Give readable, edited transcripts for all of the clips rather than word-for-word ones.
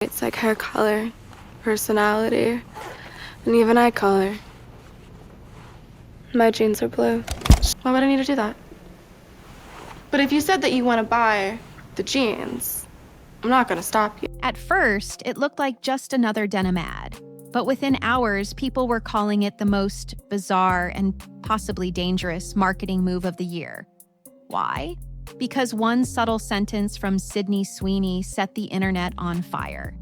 It's like hair color, personality, and even eye color. My jeans are blue. Why would I need to do that? But if you said that you want to buy the jeans, I'm not gonna stop you. At first, it looked like just another denim ad. But within hours, people were calling it the most bizarre and possibly dangerous marketing move of the year. Why? Because one subtle sentence from Sydney Sweeney set the internet on fire.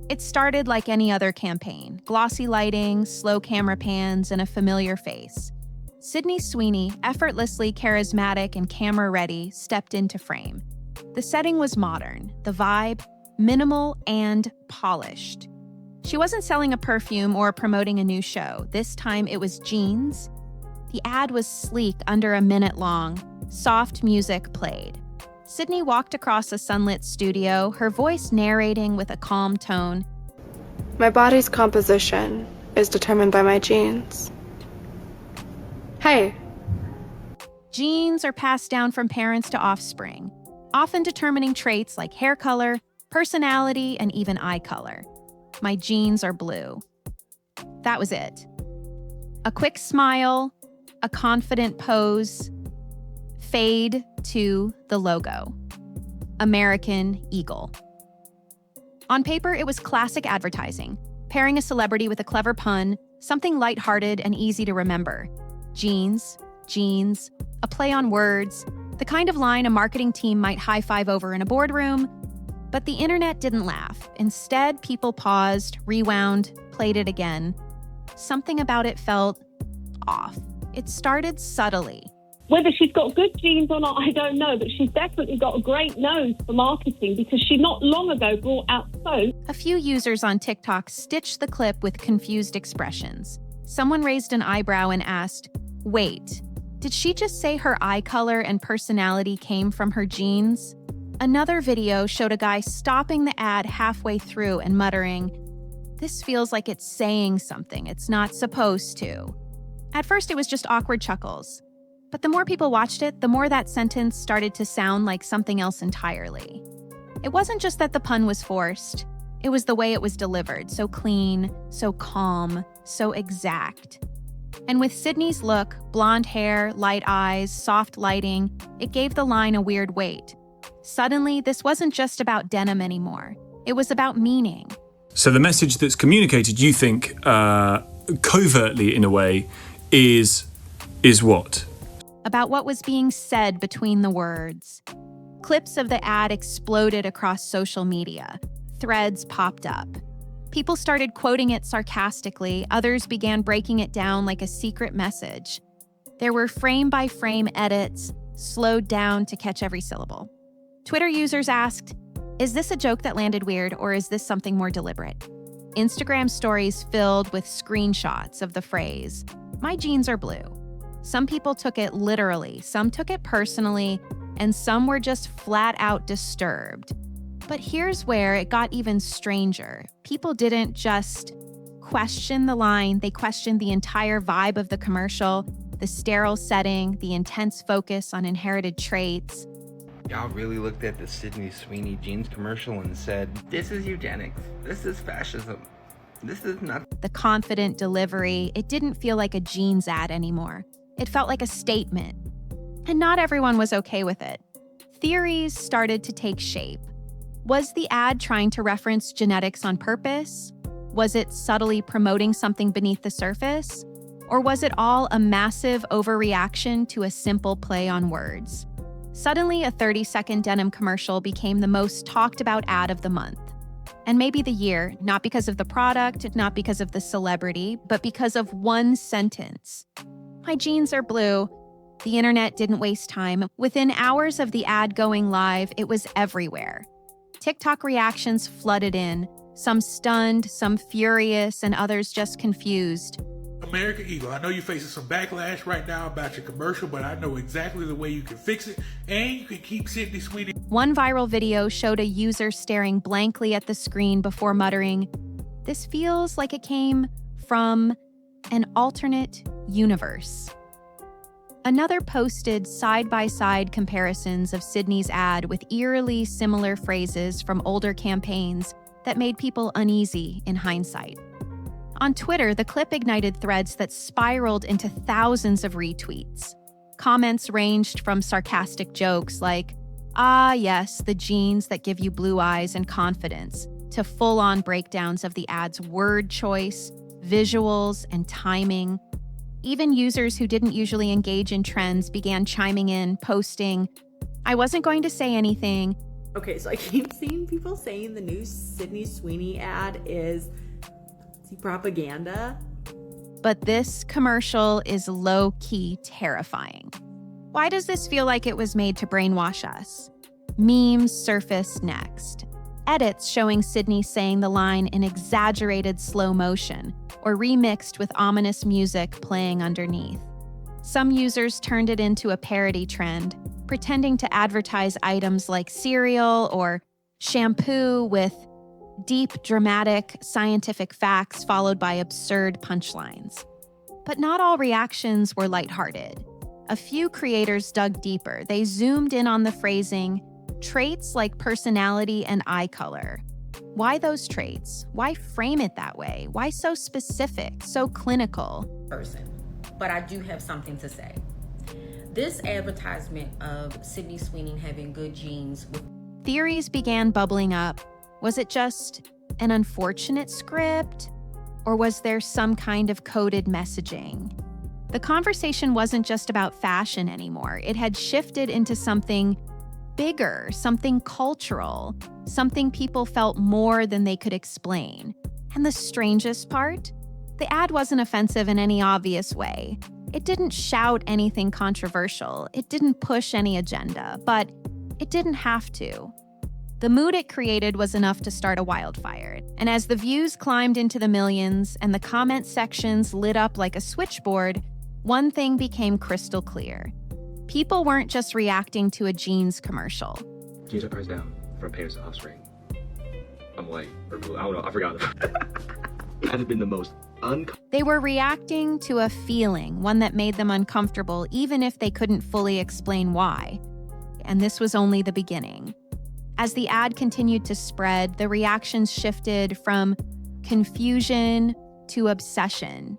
It started like any other campaign: glossy lighting, slow camera pans, and a familiar face. Sydney Sweeney, effortlessly charismatic and camera-ready, stepped into frame. The setting was modern, the vibe minimal and polished. She wasn't selling a perfume or promoting a new show. This time it was jeans. The ad was sleek, under a minute long. Soft music played. Sydney walked across a sunlit studio, her voice narrating with a calm tone. My body's composition is determined by my jeans. Hey. Genes are passed down from parents to offspring, often determining traits like hair color, personality, and even eye color. My jeans are blue. That was it. A quick smile, a confident pose, fade to the logo. American Eagle. On paper, it was classic advertising, pairing a celebrity with a clever pun, something lighthearted and easy to remember. Jeans, jeans, a play on words, the kind of line a marketing team might high-five over in a boardroom. But the internet didn't laugh. Instead, people paused, rewound, played it again. Something about it felt off. It started subtly. Whether she's got good genes or not, I don't know, but she's definitely got a great nose for marketing because she not long ago brought out soap. A few users on TikTok stitched the clip with confused expressions. Someone raised an eyebrow and asked, "Wait, did she just say her eye color and personality came from her genes?" Another video showed a guy stopping the ad halfway through and muttering, "This feels like it's saying something it's not supposed to." At first, it was just awkward chuckles. But the more people watched it, the more that sentence started to sound like something else entirely. It wasn't just that the pun was forced. It was the way it was delivered, so clean, so calm, so exact. And with Sydney's look, blonde hair, light eyes, soft lighting, it gave the line a weird weight. Suddenly, this wasn't just about denim anymore. It was about meaning. So the message that's communicated, you think, covertly in a way, is what? About what was being said between the words. Clips of the ad exploded across social media. Threads popped up. People started quoting it sarcastically. Others began breaking it down like a secret message. There were frame-by-frame edits, slowed down to catch every syllable. Twitter users asked, "Is this a joke that landed weird, or is this something more deliberate?" Instagram stories filled with screenshots of the phrase, "My jeans are blue." Some people took it literally, some took it personally, and some were just flat out disturbed. But here's where it got even stranger. People didn't just question the line, they questioned the entire vibe of the commercial, the sterile setting, the intense focus on inherited traits. Y'all really looked at the Sydney Sweeney jeans commercial and said, "This is eugenics. This is fascism. This is not..." The confident delivery, it didn't feel like a jeans ad anymore. It felt like a statement. And not everyone was okay with it. Theories started to take shape. Was the ad trying to reference genetics on purpose? Was it subtly promoting something beneath the surface? Or was it all a massive overreaction to a simple play on words? Suddenly, a 30-second denim commercial became the most talked about ad of the month. And maybe the year, not because of the product, not because of the celebrity, but because of one sentence. "My jeans are blue." The internet didn't waste time. Within hours of the ad going live, it was everywhere. TikTok reactions flooded in, some stunned, some furious, and others just confused. American Eagle, I know you're facing some backlash right now about your commercial, but I know exactly the way you can fix it, and you can keep Sydney Sweeney. One viral video showed a user staring blankly at the screen before muttering, "This feels like it came from an alternate universe." Another posted side-by-side comparisons of Sydney's ad with eerily similar phrases from older campaigns, that made people uneasy in hindsight. On Twitter, the clip ignited threads that spiraled into thousands of retweets. Comments ranged from sarcastic jokes like, "Ah, yes, the jeans that give you blue eyes and confidence," to full-on breakdowns of the ad's word choice, visuals, and timing. Even users who didn't usually engage in trends began chiming in, posting, "I wasn't going to say anything." Okay, so I keep seeing people saying the new Sydney Sweeney ad is propaganda. But this commercial is low-key terrifying. Why does this feel like it was made to brainwash us? Memes surface next. Edits showing Sydney saying the line in exaggerated slow motion or remixed with ominous music playing underneath. Some users turned it into a parody trend, pretending to advertise items like cereal or shampoo with deep, dramatic, scientific facts followed by absurd punchlines. But not all reactions were lighthearted. A few creators dug deeper. They zoomed in on the phrasing, traits like personality and eye color. Why those traits? Why frame it that way? Why so specific, so clinical? Person, but I do have something to say. This advertisement of Sydney Sweeney having good genes. Theories began bubbling up. Was it just an unfortunate script? Or was there some kind of coded messaging? The conversation wasn't just about fashion anymore. It had shifted into something bigger, something cultural, something people felt more than they could explain. And the strangest part? The ad wasn't offensive in any obvious way. It didn't shout anything controversial. It didn't push any agenda, but it didn't have to. The mood it created was enough to start a wildfire. And as the views climbed into the millions and the comment sections lit up like a switchboard, one thing became crystal clear. People weren't just reacting to a jeans commercial. Jeans are priced down for a pair's offspring. I'm white or blue. I don't know. I forgot. That has been the most They were reacting to a feeling, one that made them uncomfortable, even if they couldn't fully explain why. And this was only the beginning. As the ad continued to spread, the reactions shifted from confusion to obsession.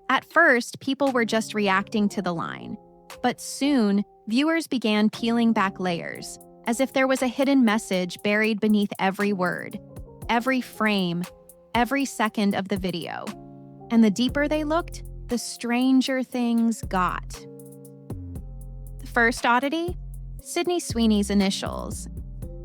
At first, people were just reacting to the line. But soon, viewers began peeling back layers, as if there was a hidden message buried beneath every word, every frame, every second of the video. And the deeper they looked, the stranger things got. The first oddity? Sydney Sweeney's initials,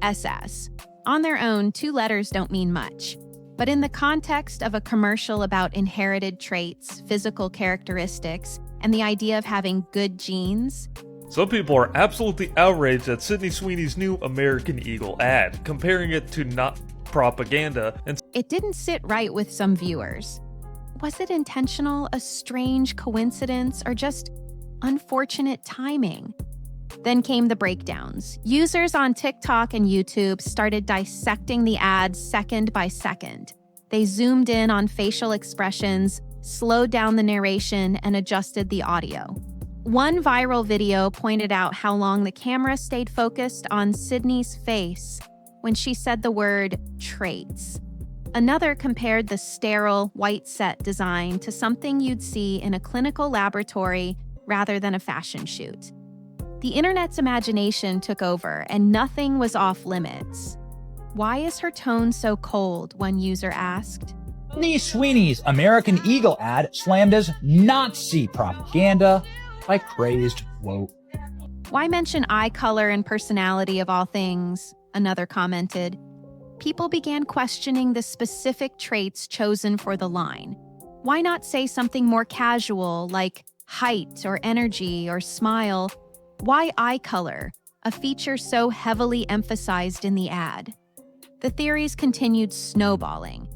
SS. On their own, 2 letters don't mean much. But in the context of a commercial about inherited traits, physical characteristics, and the idea of having good genes, some people are absolutely outraged at Sydney Sweeney's new American Eagle ad, comparing it to not propaganda, and it didn't sit right with some viewers. Was it intentional, a strange coincidence, or just unfortunate timing? Then came the breakdowns. Users on TikTok and YouTube started dissecting the ad second by second. They zoomed in on facial expressions, slowed down the narration, and adjusted the audio. One viral video pointed out how long the camera stayed focused on Sydney's face when she said the word traits. Another compared the sterile, white set design to something you'd see in a clinical laboratory rather than a fashion shoot. The internet's imagination took over, and nothing was off limits. Why is her tone so cold? One user asked. Sydney Sweeney's American Eagle ad slammed as Nazi propaganda by crazed woke. Why mention eye color and personality of all things? Another commented. People began questioning the specific traits chosen for the line. Why not say something more casual, like height or energy or smile? Why eye color, a feature so heavily emphasized in the ad? The theories continued snowballing.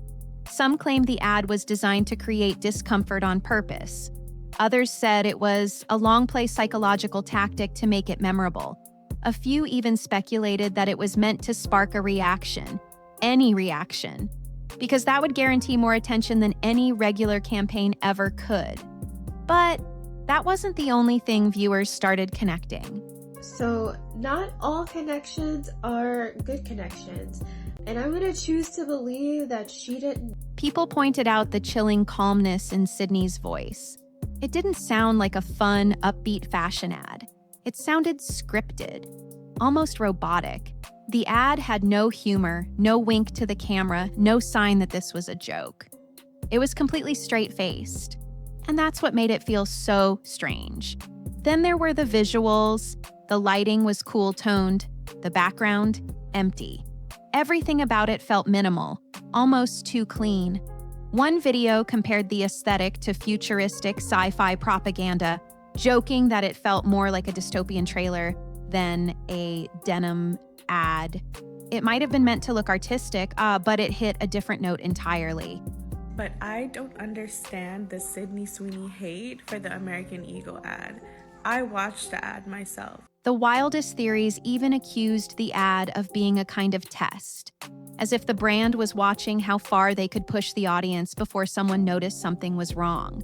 Some claimed the ad was designed to create discomfort on purpose. Others said it was a long-play psychological tactic to make it memorable. A few even speculated that it was meant to spark a reaction, any reaction, because that would guarantee more attention than any regular campaign ever could. But that wasn't the only thing viewers started connecting. So, not all connections are good connections. And I'm gonna choose to believe that she didn't. People pointed out the chilling calmness in Sydney's voice. It didn't sound like a fun, upbeat fashion ad. It sounded scripted, almost robotic. The ad had no humor, no wink to the camera, no sign that this was a joke. It was completely straight-faced, and that's what made it feel so strange. Then there were the visuals. The lighting was cool-toned, the background empty. Everything about it felt minimal, almost too clean. One video compared the aesthetic to futuristic sci-fi propaganda, joking that it felt more like a dystopian trailer than a denim ad. It might have been meant to look artistic, but it hit a different note entirely. But I don't understand the Sydney Sweeney hate for the American Eagle ad. I watched the ad myself. The wildest theories even accused the ad of being a kind of test, as if the brand was watching how far they could push the audience before someone noticed something was wrong.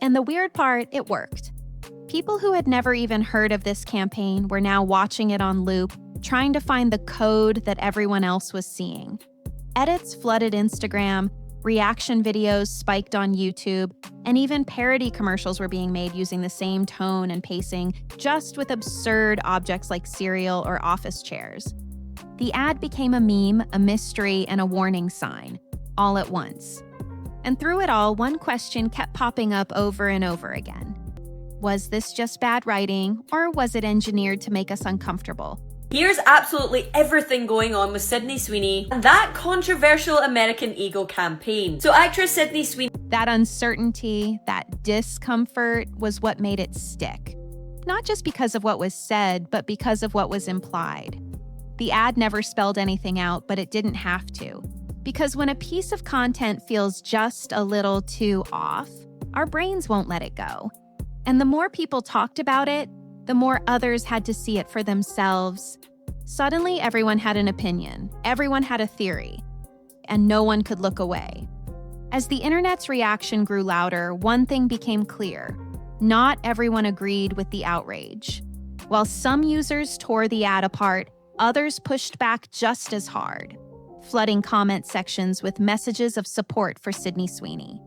And the weird part, it worked. People who had never even heard of this campaign were now watching it on loop, trying to find the code that everyone else was seeing. Edits flooded Instagram, reaction videos spiked on YouTube, and even parody commercials were being made using the same tone and pacing, just with absurd objects like cereal or office chairs. The ad became a meme, a mystery, and a warning sign, all at once. And through it all, one question kept popping up over and over again. Was this just bad writing, or was it engineered to make us uncomfortable? Here's absolutely everything going on with Sydney Sweeney and that controversial American Eagle campaign. So actress Sydney Sweeney... That uncertainty, that discomfort was what made it stick. Not just because of what was said, but because of what was implied. The ad never spelled anything out, but it didn't have to. Because when a piece of content feels just a little too off, our brains won't let it go. And the more people talked about it, the more others had to see it for themselves. Suddenly, everyone had an opinion, everyone had a theory, and no one could look away. As the internet's reaction grew louder, one thing became clear. Not everyone agreed with the outrage. While some users tore the ad apart, others pushed back just as hard, flooding comment sections with messages of support for Sydney Sweeney.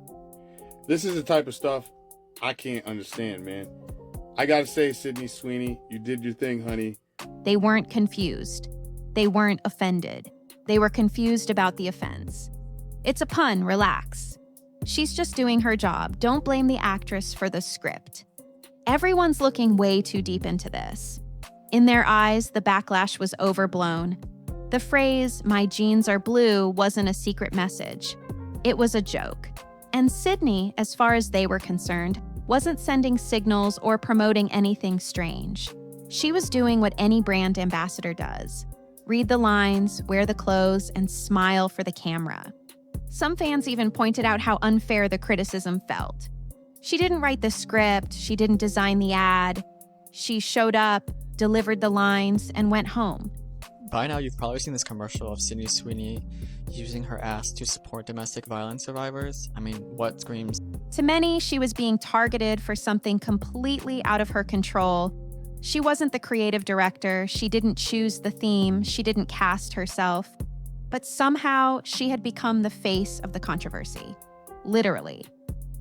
This is the type of stuff I can't understand, man. I gotta say, Sydney Sweeney, you did your thing, honey. They weren't confused. They weren't offended. They were confused about the offense. It's a pun, relax. She's just doing her job. Don't blame the actress for the script. Everyone's looking way too deep into this. In their eyes, the backlash was overblown. The phrase, "my jeans are blue," wasn't a secret message. It was a joke. And Sydney, as far as they were concerned, wasn't sending signals or promoting anything strange. She was doing what any brand ambassador does. Read the lines, wear the clothes, and smile for the camera. Some fans even pointed out how unfair the criticism felt. She didn't write the script, she didn't design the ad. She showed up, delivered the lines, and went home. By now, you've probably seen this commercial of Sydney Sweeney using her ass to support domestic violence survivors. I mean, what screams? To many, she was being targeted for something completely out of her control. She wasn't the creative director, she didn't choose the theme, she didn't cast herself. But somehow, she had become the face of the controversy. Literally.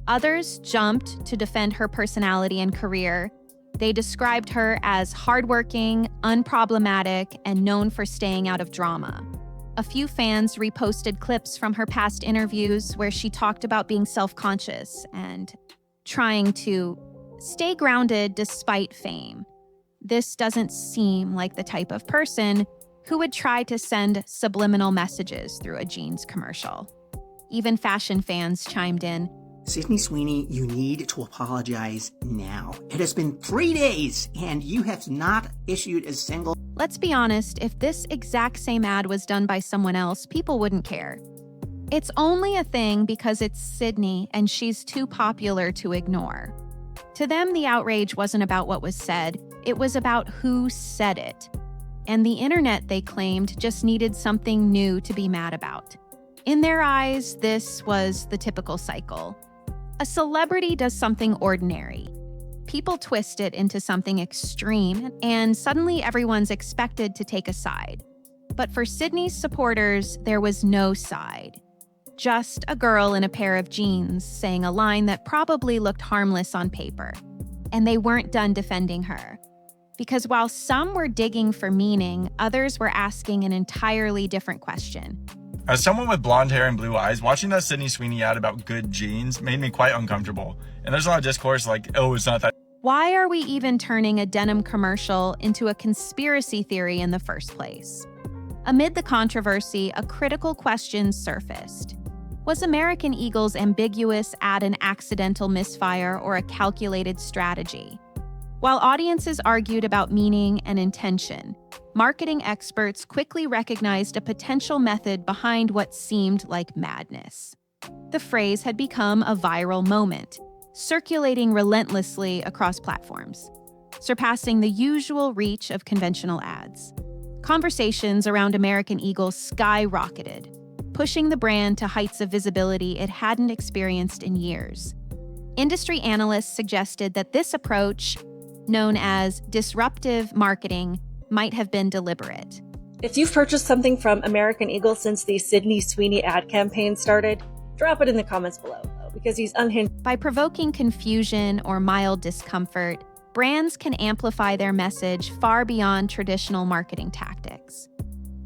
Others jumped to defend her personality and career. They described her as hardworking, unproblematic, and known for staying out of drama. A few fans reposted clips from her past interviews where she talked about being self-conscious and trying to stay grounded despite fame. This doesn't seem like the type of person who would try to send subliminal messages through a jeans commercial. Even fashion fans chimed in. Sydney Sweeney, you need to apologize now. It has been 3 days and you have not issued a single... Let's be honest, if this exact same ad was done by someone else, people wouldn't care. It's only a thing because it's Sydney and she's too popular to ignore. To them, the outrage wasn't about what was said, it was about who said it. And the internet, they claimed, just needed something new to be mad about. In their eyes, this was the typical cycle. A celebrity does something ordinary. People twist it into something extreme, and suddenly everyone's expected to take a side. But for Sydney's supporters, there was no side. Just a girl in a pair of jeans saying a line that probably looked harmless on paper. And they weren't done defending her. Because while some were digging for meaning, others were asking an entirely different question. As someone with blonde hair and blue eyes, watching that Sydney Sweeney ad about good jeans made me quite uncomfortable. And there's a lot of discourse like, oh, it's not that. Why are we even turning a denim commercial into a conspiracy theory in the first place? Amid the controversy, a critical question surfaced. Was American Eagle's ambiguous ad an accidental misfire or a calculated strategy? While audiences argued about meaning and intention, marketing experts quickly recognized a potential method behind what seemed like madness. The phrase had become a viral moment, circulating relentlessly across platforms, surpassing the usual reach of conventional ads. Conversations around American Eagle skyrocketed, pushing the brand to heights of visibility it hadn't experienced in years. Industry analysts suggested that this approach, known as disruptive marketing, might have been deliberate. If you've purchased something from American Eagle since the Sydney Sweeney ad campaign started, drop it in the comments below, because he's unhinged. By provoking confusion or mild discomfort, brands can amplify their message far beyond traditional marketing tactics.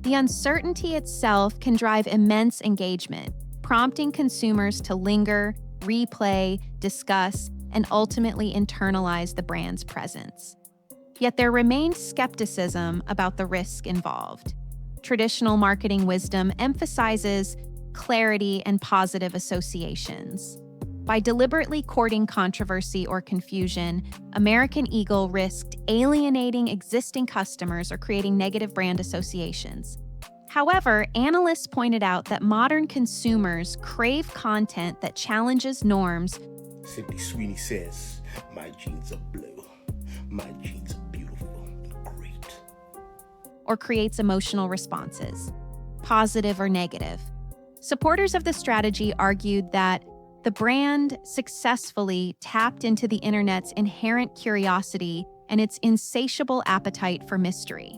The uncertainty itself can drive immense engagement, prompting consumers to linger, replay, discuss, and ultimately internalize the brand's presence. Yet there remains skepticism about the risk involved. Traditional marketing wisdom emphasizes clarity and positive associations. By deliberately courting controversy or confusion, American Eagle risked alienating existing customers or creating negative brand associations. However, analysts pointed out that modern consumers crave content that challenges norms. Sydney Sweeney says, "My jeans are blue. My jeans are beautiful and great." Or creates emotional responses, positive or negative. Supporters of the strategy argued that the brand successfully tapped into the internet's inherent curiosity and its insatiable appetite for mystery.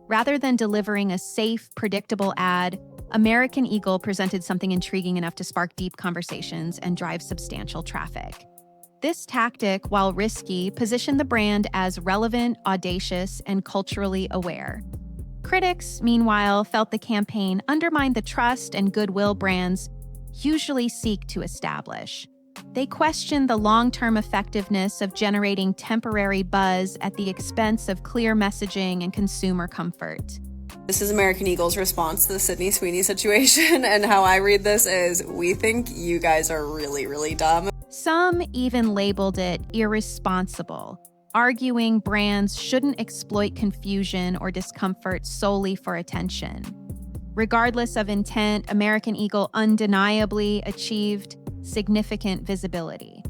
Rather than delivering a safe, predictable ad, American Eagle presented something intriguing enough to spark deep conversations and drive substantial traffic. This tactic, while risky, positioned the brand as relevant, audacious, and culturally aware. Critics, meanwhile, felt the campaign undermined the trust and goodwill brands usually seek to establish. They questioned the long-term effectiveness of generating temporary buzz at the expense of clear messaging and consumer comfort. This is American Eagle's response to the Sydney Sweeney situation, and how I read this is, we think you guys are really, really dumb. Some even labeled it irresponsible, arguing brands shouldn't exploit confusion or discomfort solely for attention. Regardless of intent, American Eagle undeniably achieved significant visibility.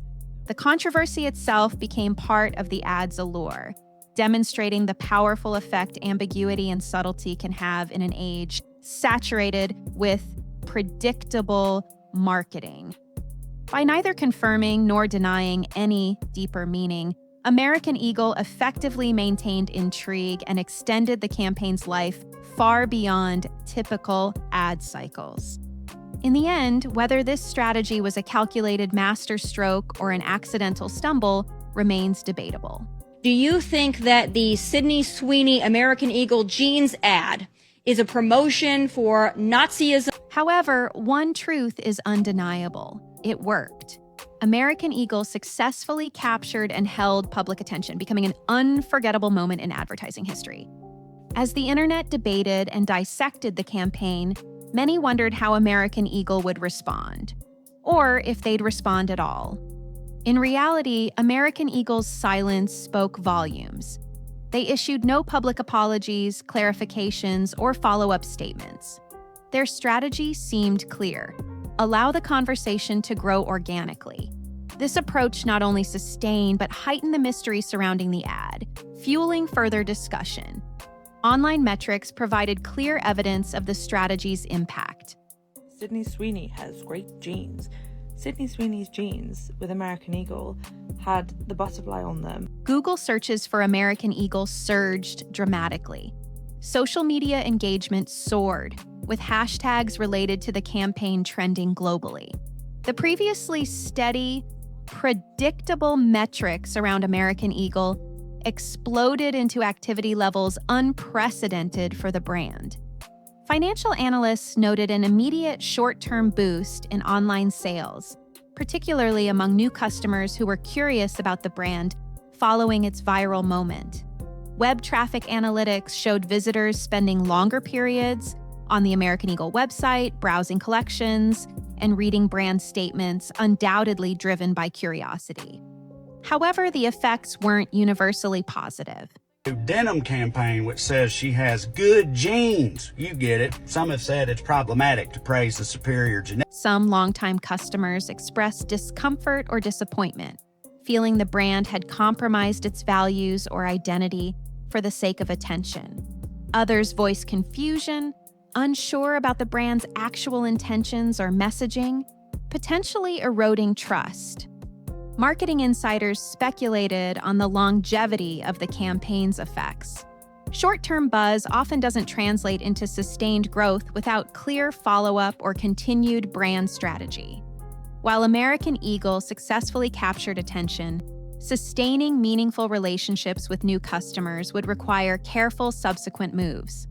The controversy itself became part of the ad's allure, demonstrating the powerful effect ambiguity and subtlety can have in an age saturated with predictable marketing. By neither confirming nor denying any deeper meaning, American Eagle effectively maintained intrigue and extended the campaign's life far beyond typical ad cycles. In the end, whether this strategy was a calculated masterstroke or an accidental stumble remains debatable. Do you think that the Sydney Sweeney American Eagle jeans ad is a promotion for Nazism? However, one truth is undeniable. It worked. American Eagle successfully captured and held public attention, becoming an unforgettable moment in advertising history. As the internet debated and dissected the campaign, many wondered how American Eagle would respond, or if they'd respond at all. In reality, American Eagle's silence spoke volumes. They issued no public apologies, clarifications, or follow-up statements. Their strategy seemed clear: allow the conversation to grow organically. This approach not only sustained but heightened the mystery surrounding the ad, fueling further discussion. Online metrics provided clear evidence of the strategy's impact. Sydney Sweeney has great jeans. Sydney Sweeney's jeans with American Eagle had the butterfly on them. Google searches for American Eagle surged dramatically. social media engagement soared, with hashtags related to the campaign trending globally. The previously steady, predictable metrics around American Eagle exploded into activity levels unprecedented for the brand. Financial analysts noted an immediate short-term boost in online sales, particularly among new customers who were curious about the brand following its viral moment. Web traffic analytics showed visitors spending longer periods on the American Eagle website, browsing collections, and reading brand statements, undoubtedly driven by curiosity. However, the effects weren't universally positive. Denim campaign which says she has good genes. You get it. Some have said it's problematic to praise the superior genetics. Some longtime customers expressed discomfort or disappointment, feeling the brand had compromised its values or identity for the sake of attention. Others voiced confusion, unsure about the brand's actual intentions or messaging, potentially eroding trust. Marketing insiders speculated on the longevity of the campaign's effects. Short-term buzz often doesn't translate into sustained growth without clear follow-up or continued brand strategy. While American Eagle successfully captured attention, sustaining meaningful relationships with new customers would require careful subsequent moves.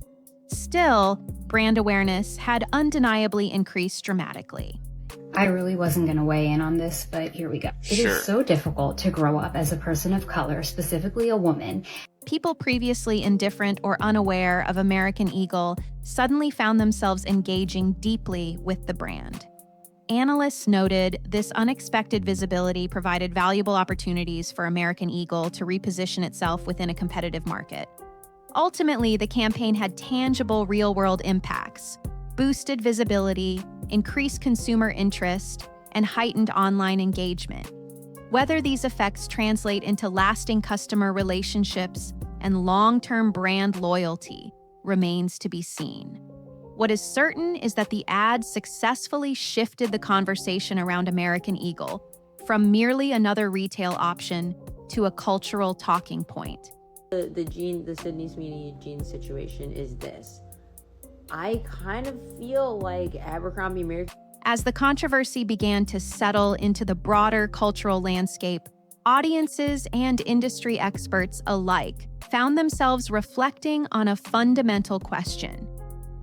Still, brand awareness had undeniably increased dramatically. I really wasn't going to weigh in on this, but here we go. It is so difficult to grow up as a person of color, specifically a woman. People previously indifferent or unaware of American Eagle suddenly found themselves engaging deeply with the brand. Analysts noted this unexpected visibility provided valuable opportunities for American Eagle to reposition itself within a competitive market. Ultimately, the campaign had tangible real-world impacts: boosted visibility, increased consumer interest, and heightened online engagement. Whether these effects translate into lasting customer relationships and long-term brand loyalty remains to be seen. What is certain is that the ad successfully shifted the conversation around American Eagle from merely another retail option to a cultural talking point. The Sydney Sweeney jean situation is this. I kind of feel like Abercrombie American. As the controversy began to settle into the broader cultural landscape, audiences and industry experts alike found themselves reflecting on a fundamental question.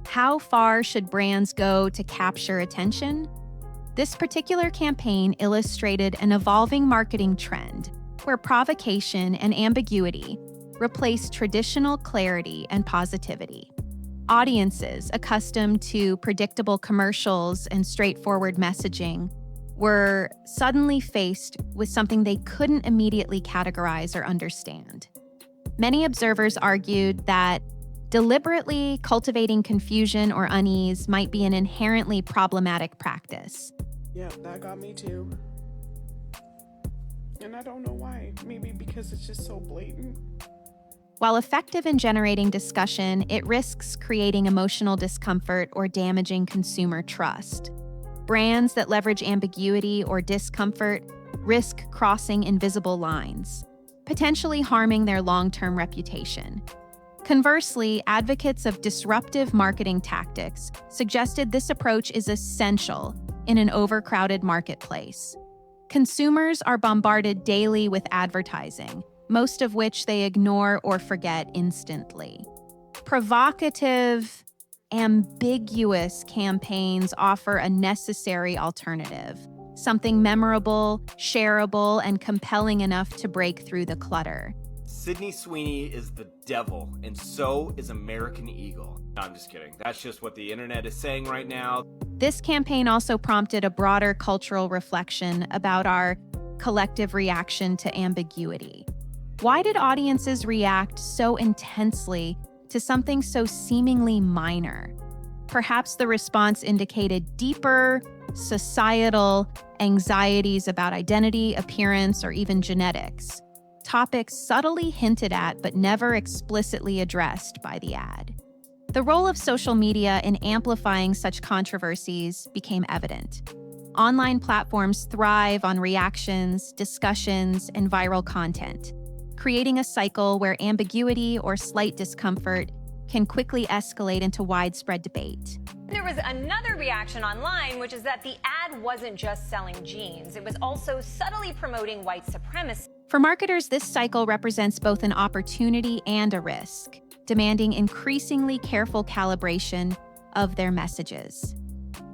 How far should brands go to capture attention? This particular campaign illustrated an evolving marketing trend where provocation and ambiguity replaced traditional clarity and positivity. Audiences accustomed to predictable commercials and straightforward messaging were suddenly faced with something they couldn't immediately categorize or understand. Many observers argued that deliberately cultivating confusion or unease might be an inherently problematic practice. Yeah, that got me too. And I don't know why. Maybe because it's just so blatant. While effective in generating discussion, it risks creating emotional discomfort or damaging consumer trust. Brands that leverage ambiguity or discomfort risk crossing invisible lines, potentially harming their long-term reputation. Conversely, advocates of disruptive marketing tactics suggested this approach is essential in an overcrowded marketplace. Consumers are bombarded daily with advertising, most of which they ignore or forget instantly. Provocative, ambiguous campaigns offer a necessary alternative, something memorable, shareable, and compelling enough to break through the clutter. Sydney Sweeney is the devil, and so is American Eagle. No, I'm just kidding. That's just what the internet is saying right now. This campaign also prompted a broader cultural reflection about our collective reaction to ambiguity. Why did audiences react so intensely to something so seemingly minor? Perhaps the response indicated deeper societal anxieties about identity, appearance, or even genetics, topics subtly hinted at but never explicitly addressed by the ad. The role of social media in amplifying such controversies became evident. Online platforms thrive on reactions, discussions, and viral content, creating a cycle where ambiguity or slight discomfort can quickly escalate into widespread debate. There was another reaction online, which is that the ad wasn't just selling jeans. It was also subtly promoting white supremacy. For marketers, this cycle represents both an opportunity and a risk, demanding increasingly careful calibration of their messages.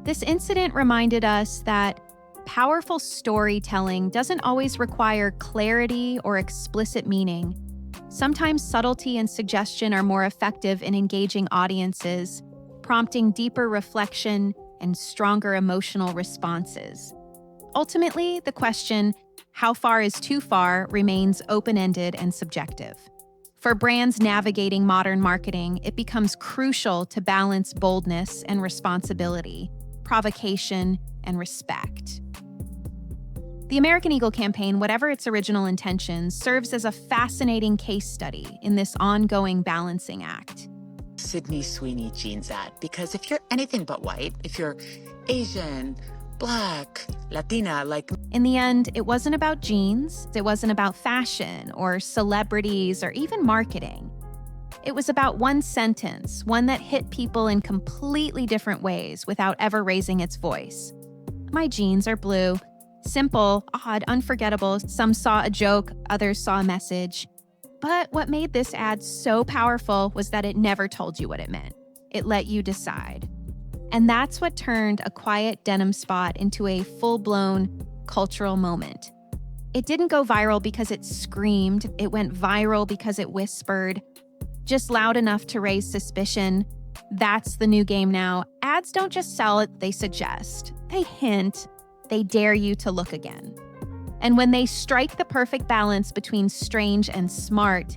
This incident reminded us that powerful storytelling doesn't always require clarity or explicit meaning. Sometimes subtlety and suggestion are more effective in engaging audiences, prompting deeper reflection and stronger emotional responses. Ultimately, the question, how far is too far, remains open-ended and subjective. For brands navigating modern marketing, it becomes crucial to balance boldness and responsibility, provocation and respect. The American Eagle campaign, whatever its original intentions, serves as a fascinating case study in this ongoing balancing act. Sydney Sweeney jeans ad, because if you're anything but white, if you're Asian, Black, Latina, In the end, it wasn't about jeans, it wasn't about fashion or celebrities or even marketing. It was about one sentence, one that hit people in completely different ways without ever raising its voice. My jeans are blue. Simple, odd, unforgettable. Some saw a joke, others saw a message. But what made this ad so powerful was that it never told you what it meant. It let you decide. And that's what turned a quiet denim spot into a full-blown cultural moment. It didn't go viral because it screamed. It went viral because it whispered, just loud enough to raise suspicion. That's the new game now. Ads don't just sell it, they suggest. They hint. They dare you to look again. And when they strike the perfect balance between strange and smart,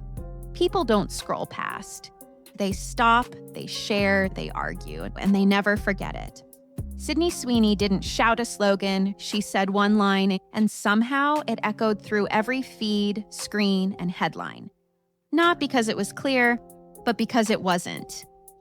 people don't scroll past. They stop, they share, they argue, and they never forget it. Sydney Sweeney didn't shout a slogan, she said one line, and somehow it echoed through every feed, screen, and headline. Not because it was clear, but because it wasn't.